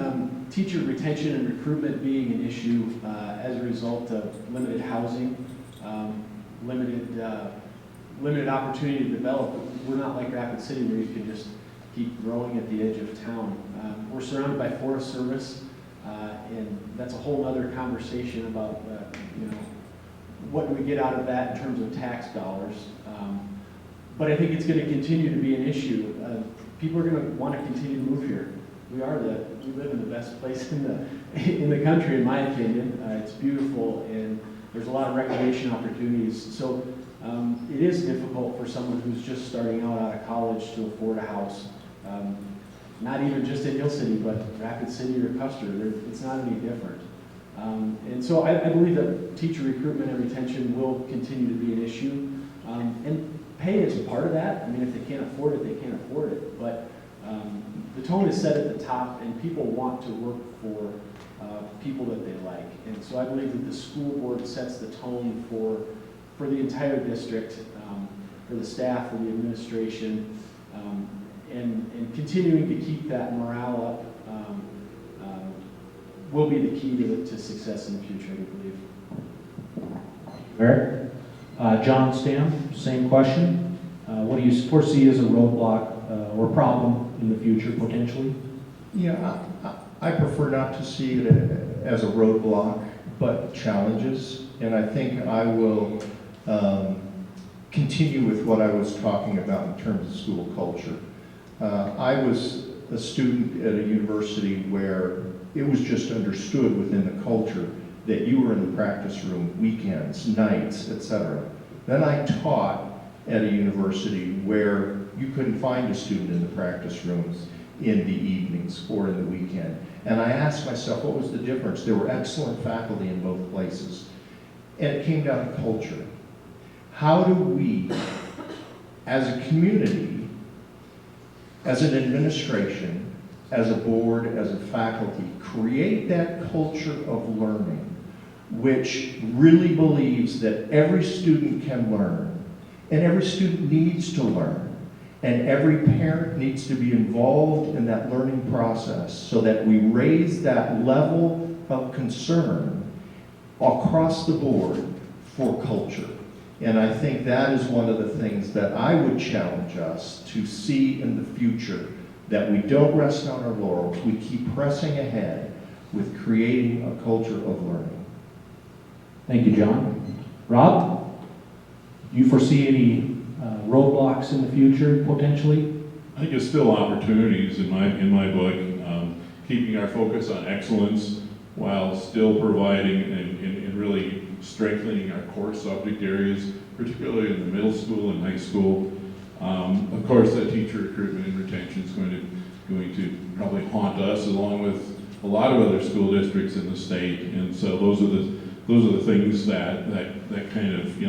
teacher retention and recruitment being an issue as a result of limited housing, limited opportunity to develop. We're not like Rapid City where you can just keep growing at the edge of town. We're surrounded by Forest Service, and that's a whole other conversation about what do we get out of that in terms of tax dollars. But I think it's going to continue to be an issue. People are going to want to continue to move here. We live in the best place in the country, in my opinion. It's beautiful, and there's a lot of recreation opportunities. So it is difficult for someone who's just starting out of college to afford a house. Not even just in Hill City, but Rapid City or Custer. It's not any different. And so I believe that teacher recruitment and retention will continue to be an issue. And pay is part of that. I mean, if they can't afford it, they can't afford it. But the tone is set at the top, and people want to work for people that they like. And so I believe that the school board sets the tone for the entire district, for the staff, for the administration, and continuing to keep that morale up will be the key to success in the future, I believe. Eric? John Stam, same question. What do you foresee as a roadblock or problem in the future, potentially? Yeah, I prefer not to see it as a roadblock, but challenges. And I think I will continue with what I was talking about in terms of school culture. I was a student at a university where it was just understood within the culture that you were in the practice room weekends, nights, etc. Then I taught at a university where you couldn't find a student in the practice rooms in the evenings or in the weekend. And I asked myself, what was the difference? There were excellent faculty in both places. And it came down to culture. How do we, as a community, as an administration, as a board, as a faculty, create that culture of learning which really believes that every student can learn, and every student needs to learn, and every parent needs to be involved in that learning process so that we raise that level of concern across the board for culture. And I think that is one of the things that I would challenge us to see in the future, that we don't rest on our laurels, we keep pressing ahead with creating a culture of learning. Thank you, John. Rob, do you foresee any roadblocks in the future, potentially? I think it's still opportunities in my book, keeping our focus on excellence while still providing and really strengthening our core subject areas, particularly in the middle school and high school. Of course, that teacher recruitment and retention is going to probably haunt us, along with a lot of other school districts in the state. And so those are the things that kind of,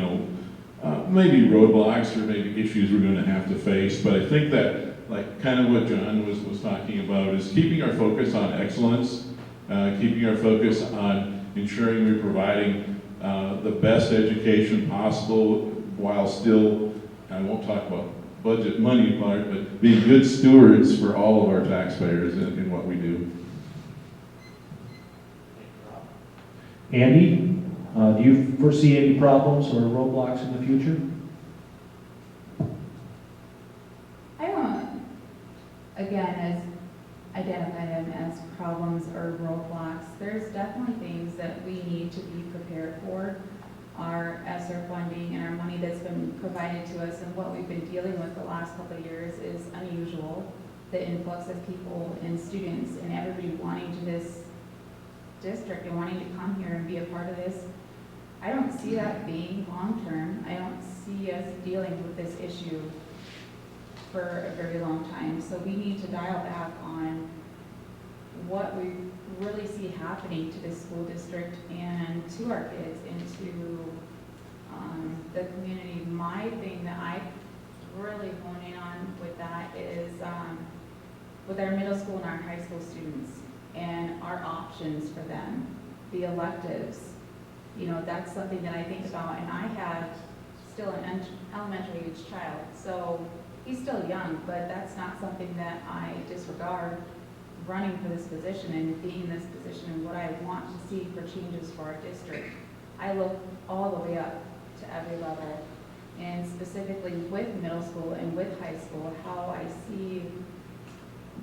maybe roadblocks or maybe issues we're going to have to face. But I think that, like kind of what John was talking about, is keeping our focus on excellence, keeping our focus on ensuring we're providing the best education possible while still, I won't talk about budget money part, but being good stewards for all of our taxpayers in what we do. Andy, do you foresee any problems or roadblocks in the future? I don't, again, as identify them as problems or roadblocks. There's definitely things that we need to be prepared for. Our ESSER funding and our money that's been provided to us and what we've been dealing with the last couple of years is unusual. The influx of people and students and everybody wanting to this district and wanting to come here and be a part of this. I don't see that being long-term. I don't see us dealing with this issue for a very long time. So we need to dial back on what we really see happening to this school district and to our kids and to the community. My thing that I really hone in on with that is with our middle school and our high school students and our options for them, the electives. That's something that I think about, and I have still an elementary age child, so he's still young, but that's not something that I disregard running for this position and being in this position and what I want to see for changes for our district. I look all the way up to every level, and specifically with middle school and with high school, how I see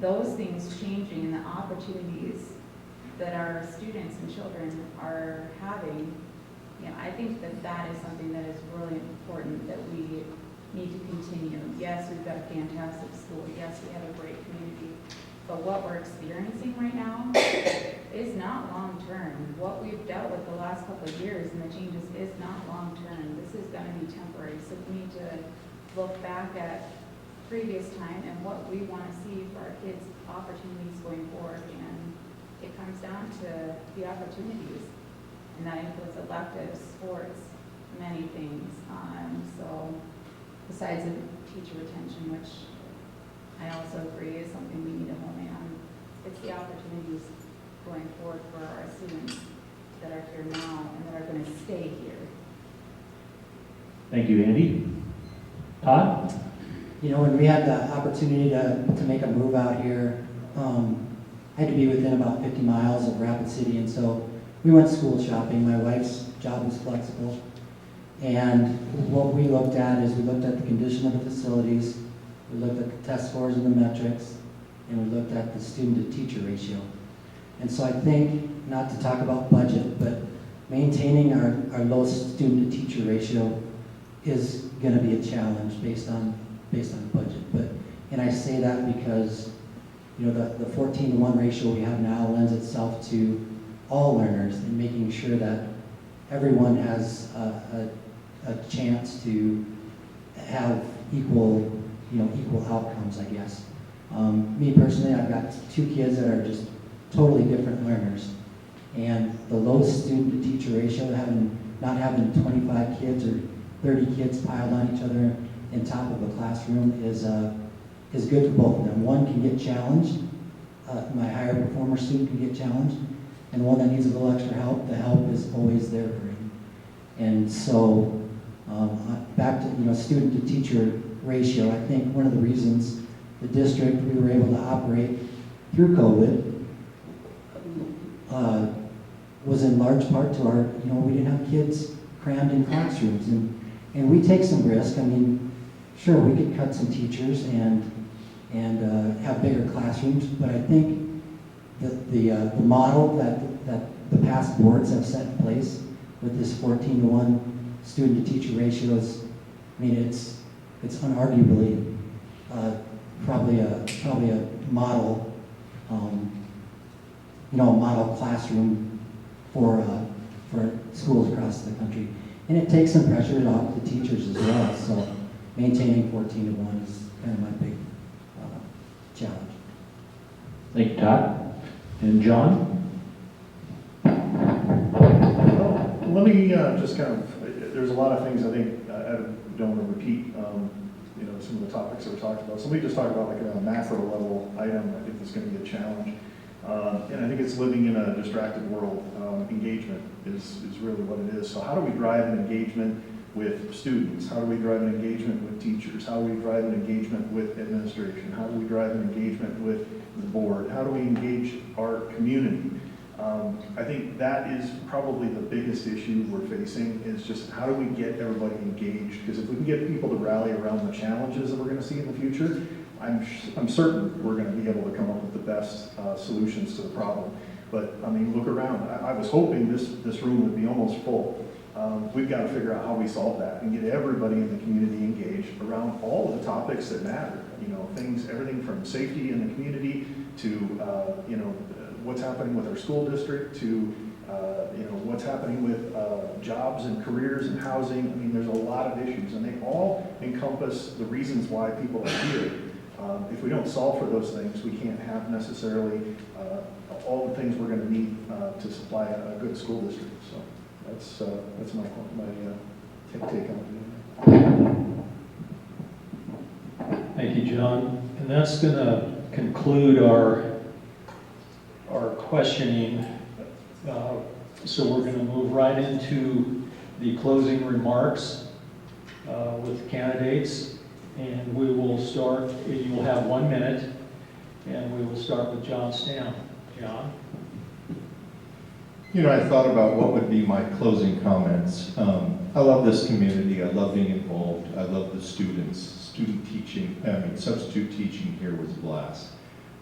those things changing and the opportunities that our students and children are having. I think that is something that is really important that we need to continue. Yes, we've got a fantastic school. Yes, we have a great community. But what we're experiencing right now is not long-term. What we've dealt with the last couple of years and the changes is not long-term. This is going to be temporary. So we need to look back at previous time and what we want to see for our kids' opportunities going forward. And it comes down to the opportunities. And that includes electives, sports, many things. So besides the teacher retention, which I also agree is something we need to hone in on, it's the opportunities going forward for our students that are here now and that are going to stay here. Thank you, Andy. Todd? When we had the opportunity to make a move out here, I had to be within about 50 miles of Rapid City, and so we went school shopping. My wife's job was flexible, and what we looked at is we looked at the condition of the facilities, we looked at the test scores and the metrics, and we looked at the student-to-teacher ratio. And so I think, not to talk about budget, but maintaining our low student-to-teacher ratio is going to be a challenge based on the budget. But, and I say that because, you know, the 14-to-1 ratio we have now lends itself to all learners and making sure that everyone has a chance to have equal outcomes, I guess. Me personally, I've got 2 kids that are just totally different learners. And the low student-to-teacher ratio, not having 25 kids or 30 kids piled on each other in top of a classroom is good for both of them. One can get challenged, my higher performer student can get challenged, and one that needs a little extra help, the help is always there for him. And so, back to student-to-teacher ratio, I think one of the reasons the district, we were able to operate through COVID was in large part to our, we didn't have kids crammed in classrooms, and we take some risk. I mean, sure, we could cut some teachers and have bigger classrooms, but I think that the model that the past boards have set in place with this 14-to-1 student-to-teacher ratio is, I mean, it's unarguably probably a model, model classroom for schools across the country. And it takes some pressure off the teachers as well. So maintaining 14-to-1 is kind of my big challenge. Thank you, Todd. And John? Well, let me just kind of, there's a lot of things I think I don't want to repeat, some of the topics that were talked about. So let me just talk about like a macro level item I think is going to be a challenge. And I think it's living in a distracted world. Engagement is really what it is. So how do we drive an engagement with students? How do we drive an engagement with teachers? How do we drive an engagement with administration? How do we drive an engagement with the board? How do we engage our community? I think that is probably the biggest issue we're facing, is just how do we get everybody engaged? Because if we can get people to rally around the challenges that we're going to see in the future, I'm certain we're going to be able to come up with the best solutions to the problem. But I mean, look around. I was hoping this room would be almost full. We've got to figure out how we solve that and get everybody in the community engaged around all of the topics that matter. Everything from safety in the community to what's happening with our school district to what's happening with jobs and careers and housing. I mean, there's a lot of issues, and they all encompass the reasons why people are here. If we don't solve for those things, we can't have necessarily all the things we're going to need to supply a good school district. So that's my take on it. Thank you, John. And that's going to conclude our questioning. So we're going to move right into the closing remarks with candidates. And we will start, you will have 1 minute, and we will start with John Stam. John? I thought about what would be my closing comments. I love this community. I love being involved. I love the students. Substitute teaching here was a blast.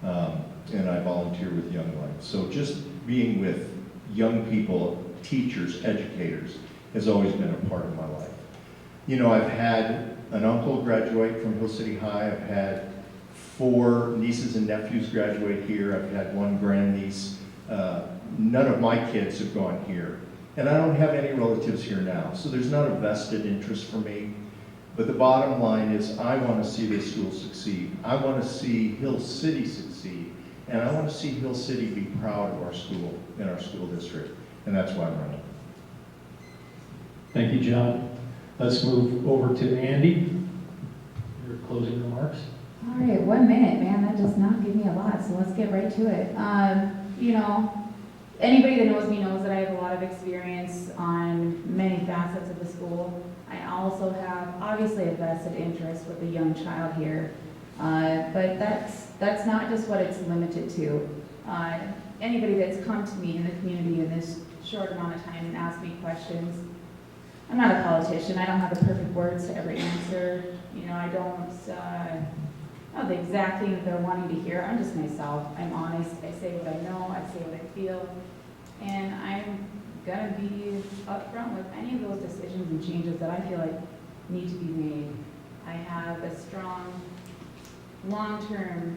And I volunteer with Young Life. So just being with young people, teachers, educators, has always been a part of my life. I've had an uncle graduate from Hill City High. I've had 4 nieces and nephews graduate here. I've had 1 grandniece. None of my kids have gone here. And I don't have any relatives here now. So there's not a vested interest for me. But the bottom line is I want to see this school succeed. I want to see Hill City succeed. And I want to see Hill City be proud of our school and our school district. And that's why I'm running. Thank you, John. Let's move over to Andy. Your closing remarks. All right, 1 minute, man, that does not give me a lot, so let's get right to it. Anybody that knows me knows that I have a lot of experience on many facets of the school. I also have, obviously, a vested interest with the young child here, but that's not just what it's limited to. Anybody that's come to me in the community in this short amount of time and asked me questions, I'm not a politician. I don't have the perfect words to every answer. I don't know the exact thing that they're wanting to hear. I'm just myself. I'm honest. I say what I know. I say what I feel. And I'm gonna be upfront with any of those decisions and changes that I feel like need to be made. I have a strong, long-term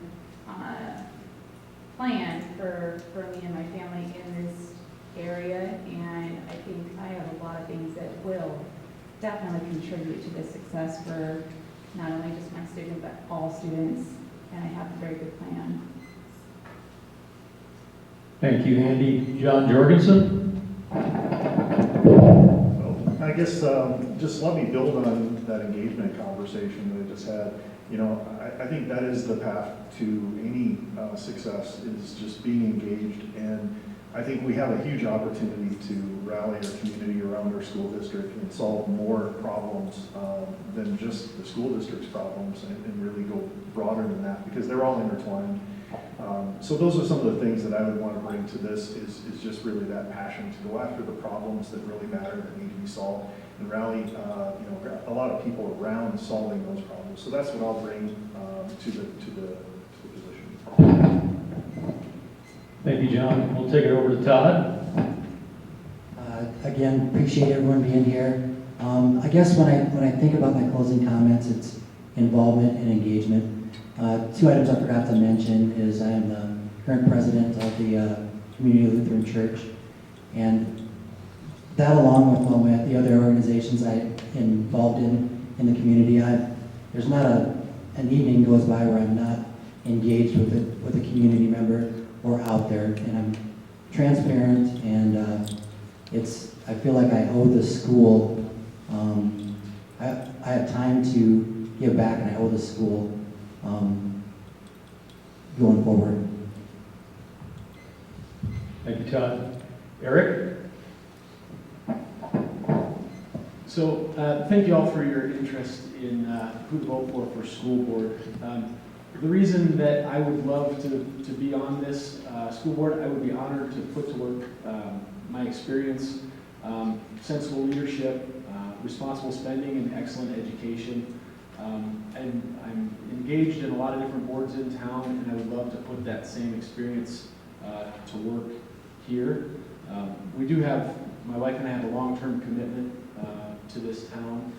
plan for me and my family in this area, and I think I have a lot of things that will definitely contribute to the success for not only just my students, but all students, and I have a very good plan. Thank you, Andy. John Jorgensen? Well, I guess just let me build on that engagement conversation that I just had. You know, I think that is the path to any success, is just being engaged. And I think we have a huge opportunity to rally our community around our school district and solve more problems than just the school district's problems, and really go broader than that, because they're all intertwined. So those are some of the things that I would want to bring to this, is just really that passion to go after the problems that really matter, that need to be solved, and rally a lot of people around solving those problems. So that's what I'll bring to the position. Thank you, John. We'll take it over to Todd. Again, appreciate everyone being here. I guess when I think about my closing comments, it's involvement and engagement. Two items I forgot to mention is I am the current president of the Community Lutheran Church, and that, along with the other organizations I'm involved in the community, there's not an evening goes by where I'm not engaged with a community member or out there, and I'm transparent, and I feel like I owe the school. I have time to give back, and I owe the school going forward. Thank you, Todd. Eric? So thank you all for your interest in who to vote for school board. The reason that I would love to be on this school board, I would be honored to put to work my experience, sensible leadership, responsible spending, and excellent education. I'm engaged in a lot of different boards in town, and I would love to put that same experience to work here. We do have, my wife and I have a long-term commitment to this town.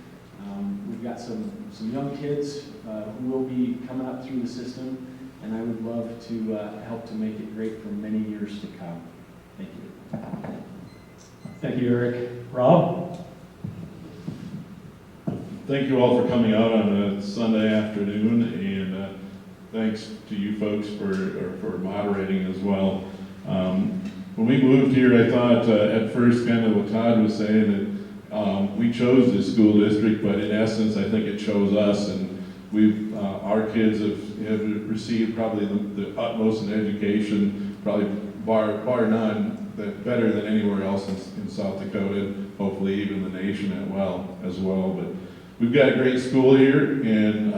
We've got some young kids who will be coming up through the system, and I would love to help to make it great for many years to come. Thank you. Thank you, Eric. Rob? Thank you all for coming out on a Sunday afternoon, and thanks to you folks for moderating as well. When we moved here, I thought at first, kind of what Todd was saying, that we chose this school district, but in essence, I think it chose us, and our kids have received probably the utmost in education, probably bar none, better than anywhere else in South Dakota, hopefully even the nation as well. But we've got a great school here, and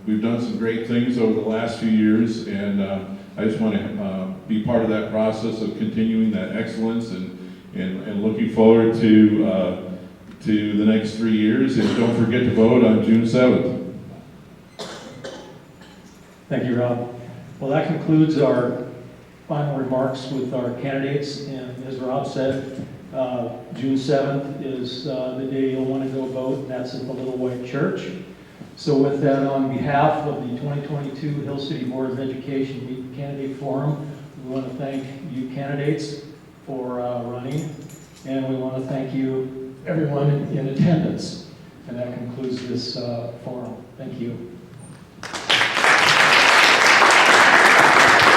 we've done some great things over the last few years, and I just want to be part of that process of continuing that excellence, and looking forward to the next 3 years. And don't forget to vote on June 7th. Thank you, Rob. Well, that concludes our final remarks with our candidates, and as Rob said, June 7th is the day you'll want to go vote, and that's at the Little White Church. So with that, on behalf of the 2022 Hill City Board of Education Meet Candidate Forum, we want to thank you candidates for running, and we want to thank you, everyone in attendance. And that concludes this forum. Thank you.